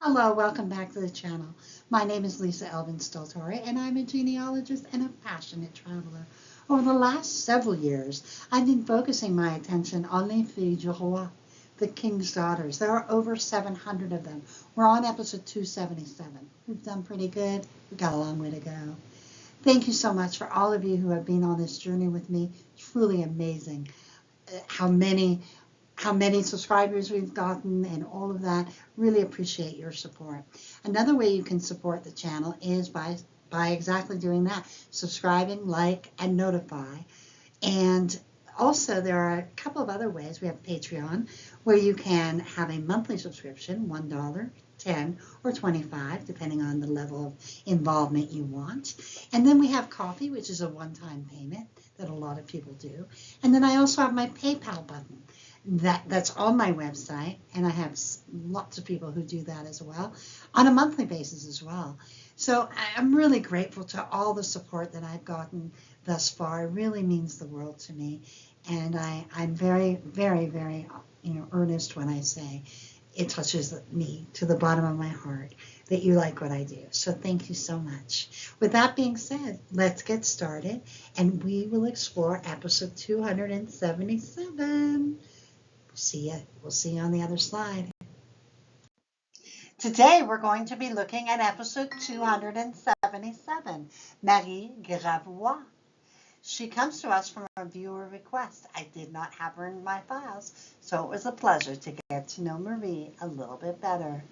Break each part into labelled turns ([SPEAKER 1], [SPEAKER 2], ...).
[SPEAKER 1] Hello, welcome back to the channel. My name is Lisa Elvin Steltore, and I'm a genealogist and a passionate traveler. Over the last several years, I've been focusing my attention on les filles du roi, the king's daughters. There are over 700 of them. We're on episode 277. We've done pretty good. We've got a long way to go. Thank you so much for all of you who have been on this journey with me. Truly amazing how many subscribers we've gotten and all of that. Really appreciate your support. Another way you can support the channel is by exactly doing that. Subscribing, like, and notify. And also there are a couple of other ways. We have Patreon, where you can have a monthly subscription, $1, $10, or $25, depending on the level of involvement you want. And then we have Coffee, which is a one-time payment that a lot of people do. And then I also have my PayPal button. That's on my website, and I have lots of people who do that as well on a monthly basis as well. So I'm really grateful to all the support that I've gotten thus far. It really means the world to me, and I'm very, very, very earnest when I say it touches me to the bottom of my heart that you like what I do. So thank you so much. With that being said, let's get started, and we will explore episode 277. We'll see you on the other slide. Today we're going to be looking at episode 277, Marie Gravois. She comes to us from a viewer request. I did not have her in my files, so it was a pleasure to get to know Marie a little bit better.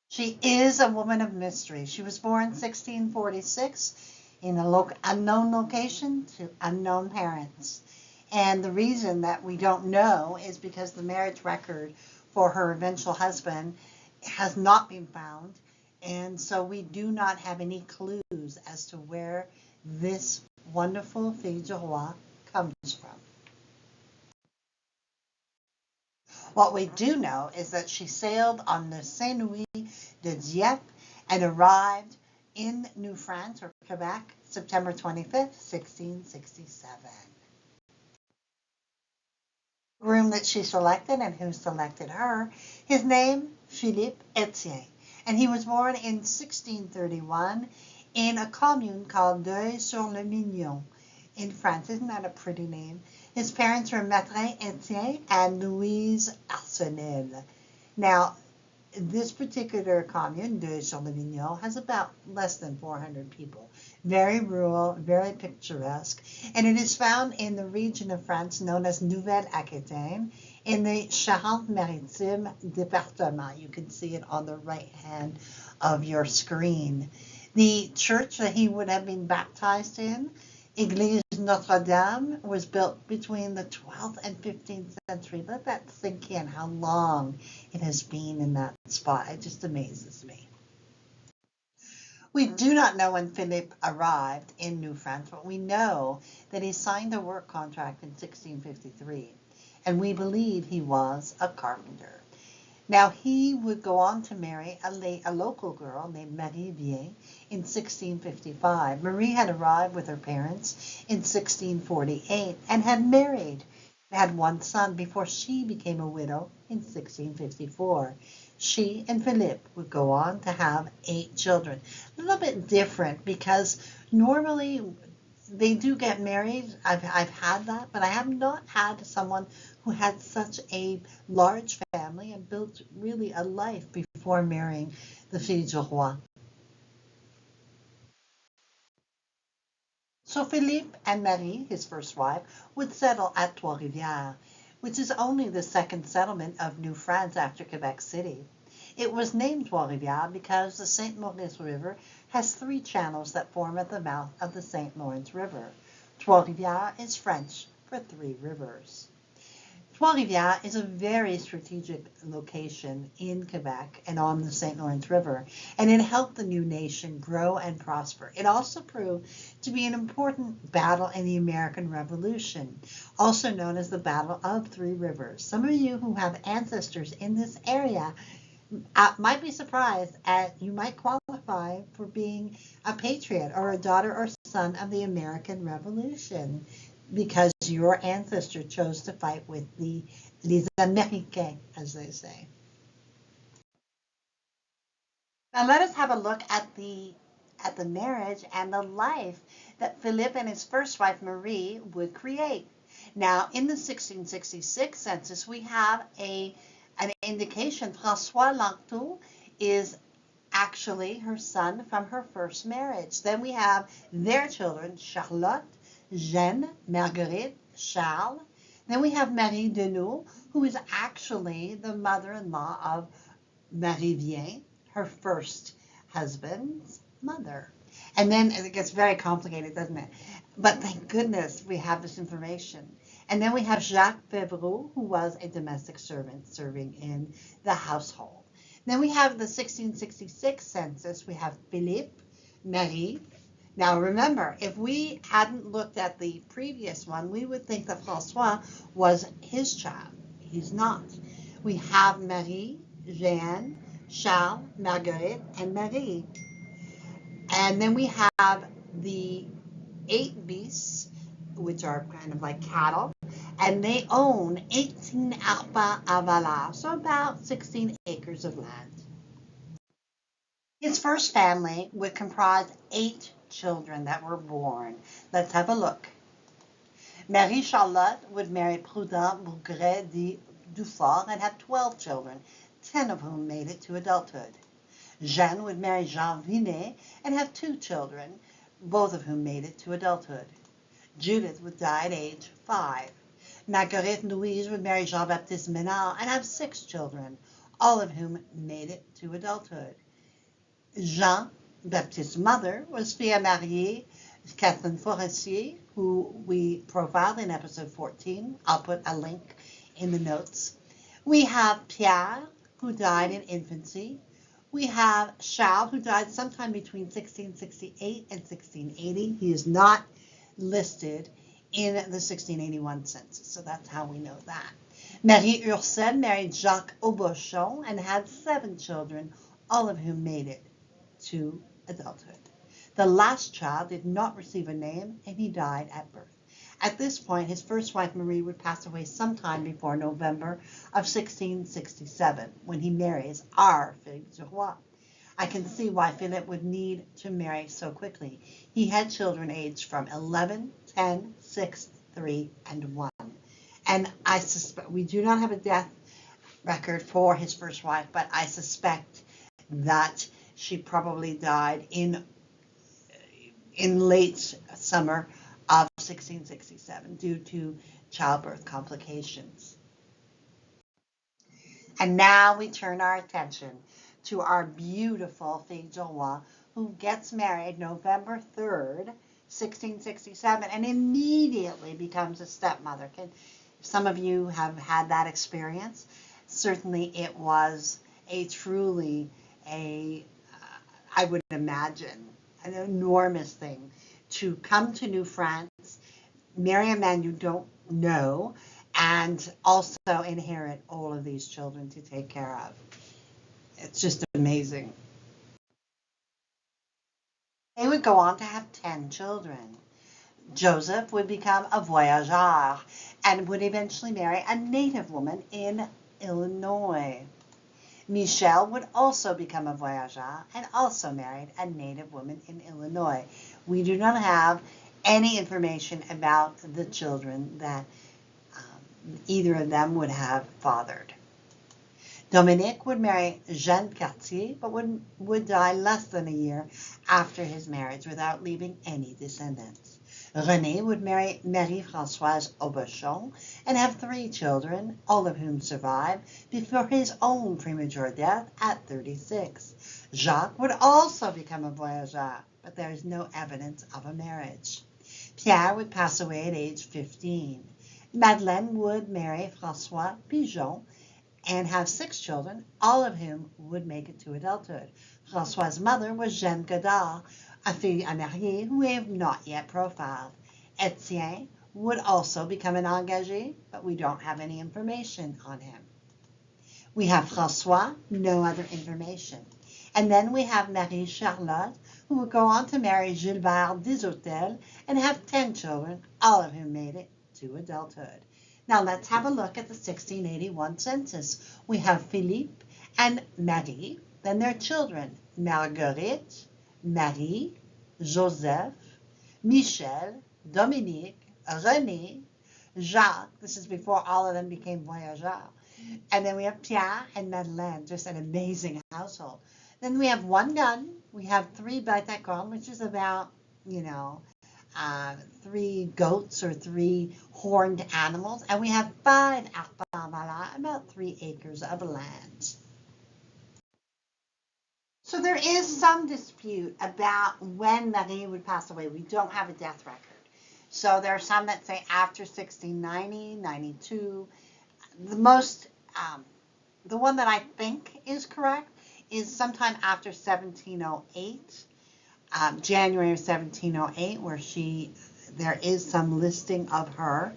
[SPEAKER 1] She is a woman of mystery. She was born in 1646 in an unknown location to unknown parents. And the reason that we don't know is because the marriage record for her eventual husband has not been found. And so we do not have any clues as to where this wonderful fille du roi comes from. What we do know is that she sailed on the Saint-Louis de Dieppe and arrived in New France or Quebec September 25th, 1667. Groom that she selected and who selected her, his name, Philippe Etienne. And he was born in 1631 in a commune called Deuil-sur-le-Mignon in France. Isn't that a pretty name? His parents were Maître Etienne and Louise Arsenal. Now, this particular commune, Deuil-sur-le-Mignon, has about less than 400 people. Very rural, very picturesque, and it is found in the region of France known as Nouvelle-Aquitaine in the Charente-Maritime department. You can see it on the right hand of your screen. The church that he would have been baptized in, Église Notre-Dame, was built between the 12th and 15th century. Let that sink in, how long it has been in that spot. It just amazes me. We do not know when Philippe arrived in New France, but we know that he signed a work contract in 1653, and we believe he was a carpenter. Now, he would go on to marry a local girl named Marie Vie in 1655. Marie had arrived with her parents in 1648 and had married, had one son before she became a widow in 1654. She and Philippe would go on to have 8 children. A little bit different because normally they do get married. I've had that, but I have not had someone who had such a large family and built really a life before marrying the fille du roi. So Philippe and Marie, his first wife, would settle at Trois-Rivières, which is only the second settlement of New France after Quebec City. It was named Trois-Rivières because the St. Maurice River has 3 channels that form at the mouth of the St. Lawrence River. Trois-Rivières is French for 3 rivers. Trois-Rivières is a very strategic location in Quebec and on the St. Lawrence River, and it helped the new nation grow and prosper. It also proved to be an important battle in the American Revolution, also known as the Battle of 3 Rivers. Some of you who have ancestors in this area might be surprised at you might qualify for being a patriot or a daughter or son of the American Revolution, because your ancestor chose to fight with les Américains, as they say. Now let us have a look at the marriage and the life that Philippe and his first wife Marie would create. Now, in the 1666 census, we have an indication François Lanctot is actually her son from her first marriage. Then we have their children, Charlotte, Jeanne, Marguerite, Charles. Then we have Marie Denot, who is actually the mother-in-law of Marie Vien, her first husband's mother. And then it gets very complicated, doesn't it? But thank goodness we have this information. And then we have Jacques Fevreau, who was a domestic servant serving in the household. Then we have the 1666 census. We have Philippe, Marie. Now remember, if we hadn't looked at the previous one, we would think that Francois was his child. He's not. We have Marie, Jeanne, Charles, Marguerite, and Marie. And then we have the 8 beasts, which are kind of like cattle, and they own 18 arpents à valeur, so about 16 acres of land. His first family would comprise 8 children that were born. Let's have a look. Marie Charlotte would marry Prudent Bourgret de Dufort and have 12 children, 10 of whom made it to adulthood. Jeanne would marry Jean Vinet and have 2 children, both of whom made it to adulthood. Judith would die at age 5. Marguerite Louise would marry Jean-Baptiste Menard and have 6 children, all of whom made it to adulthood. Jean-Baptiste's mother was Fille Mariée Catherine Forestier, who we profiled in episode 14. I'll put a link in the notes. We have Pierre, who died in infancy. We have Charles, who died sometime between 1668 and 1680. He is not listed in the 1681 census, so that's how we know that. Marie Ursel married Jacques Aubuchon and had 7 children, all of whom made it to adulthood. The last child did not receive a name, and he died at birth. At this point, his first wife Marie would pass away sometime before November of 1667, when he marries our Philippe du Roi. I can see why Philip would need to marry so quickly. He had children aged from 11, 10, 6, 3, and 1. And I suspect, we do not have a death record for his first wife, but I suspect that she probably died in late summer of 1667 due to childbirth complications. And now we turn our attention to our beautiful Fille du Roi, who gets married November 3rd, 1667, and immediately becomes a stepmother. Some of you have had that experience. Certainly it was I would imagine, an enormous thing to come to New France, marry a man you don't know, and also inherit all of these children to take care of. It's just amazing. They would go on to have 10 children. Joseph would become a voyageur and would eventually marry a native woman in Illinois. Michel would also become a voyageur and also married a native woman in Illinois. We do not have any information about the children that either of them would have fathered. Dominique would marry Jeanne Cartier, but would die less than a year after his marriage without leaving any descendants. René would marry Marie-Françoise Aubuchon and have 3 children, all of whom survived before his own premature death at 36. Jacques would also become a voyageur, but there is no evidence of a marriage. Pierre would pass away at age 15. Madeleine would marry François Pigeon and have 6 children, all of whom would make it to adulthood. François' mother was Jeanne Godard, a fille à marier who we have not yet profiled. Etienne would also become an engagé, but we don't have any information on him. We have François, no other information. And then we have Marie Charlotte, who would go on to marry Gilbert Deshotel and have 10 children, all of whom made it to adulthood. Now let's have a look at the 1681 census. We have Philippe and Marie. Then their children, Marguerite, Marie, Joseph, Michel, Dominique, René, Jacques. This is before all of them became voyageurs. And then we have Pierre and Madeleine, just an amazing household. Then we have one gun. We have three bêtes à cornes, which is about, you know, three goats or three horned animals. And we have five arpents, about 3 acres of land. So there is some dispute about when Marie would pass away. We don't have a death record. So there are some that say after 1690, 92. The one that I think is correct is sometime after 1708, January of 1708, where there is some listing of her.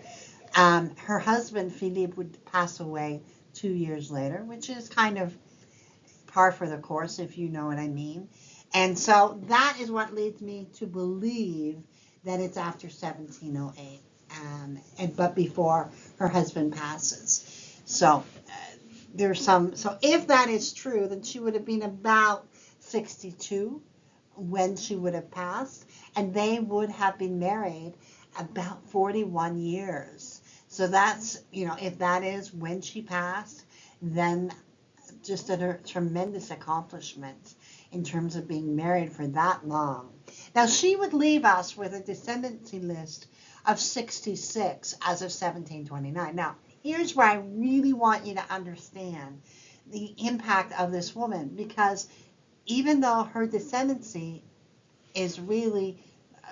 [SPEAKER 1] Her husband, Philippe, would pass away 2 years later, which is kind of par for the course, if you know what I mean. And so that is what leads me to believe that it's after 1708, but before her husband passes. So so if that is true, then she would have been about 62 when she would have passed, and they would have been married about 41 years. So that's, if that is when she passed, then just a tremendous accomplishment in terms of being married for that long. Now, she would leave us with a descendancy list of 66 as of 1729. Now, here's where I really want you to understand the impact of this woman, because even though her descendancy is really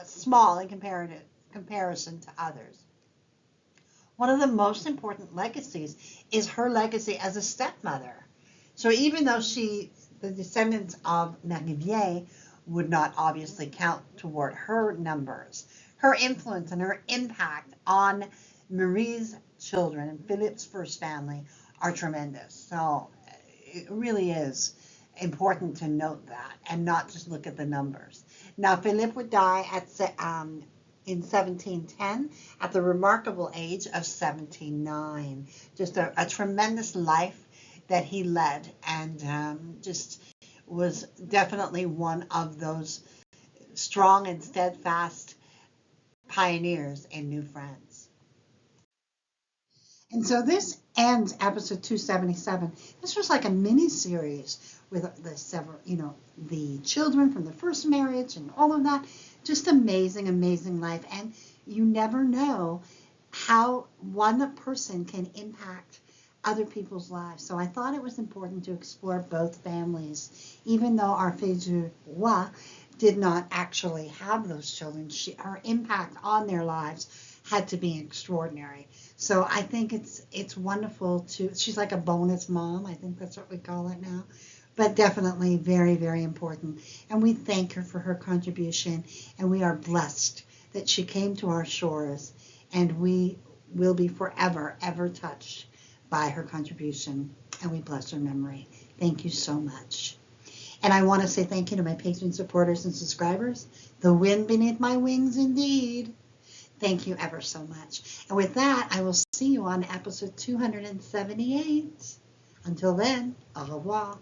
[SPEAKER 1] small in comparison to others, one of the most important legacies is her legacy as a stepmother. So even though the descendants of Marie would not obviously count toward her numbers, her influence and her impact on Marie's children and Philippe's first family are tremendous. So it really is important to note that and not just look at the numbers. Now, Philippe would die in 1710 at the remarkable age of 79. Just a tremendous life that he led, and just was definitely one of those strong and steadfast pioneers in New France. And so this ends episode 277. This was like a mini series with the several, the children from the first marriage and all of that. Just amazing, amazing life. And you never know how one person can impact other people's lives. So I thought it was important to explore both families. Even though our fille du roi did not actually have those children, her impact on their lives had to be extraordinary. So I think it's wonderful she's like a bonus mom. I think that's what we call it now. But definitely very, very important. And we thank her for her contribution. And we are blessed that she came to our shores. And we will be forever, ever touched by her contribution, and we bless her memory. Thank you so much. And I want to say thank you to my Patreon supporters and subscribers. The wind beneath my wings, indeed. Thank you ever so much. And with that, I will see you on episode 278. Until then, au revoir.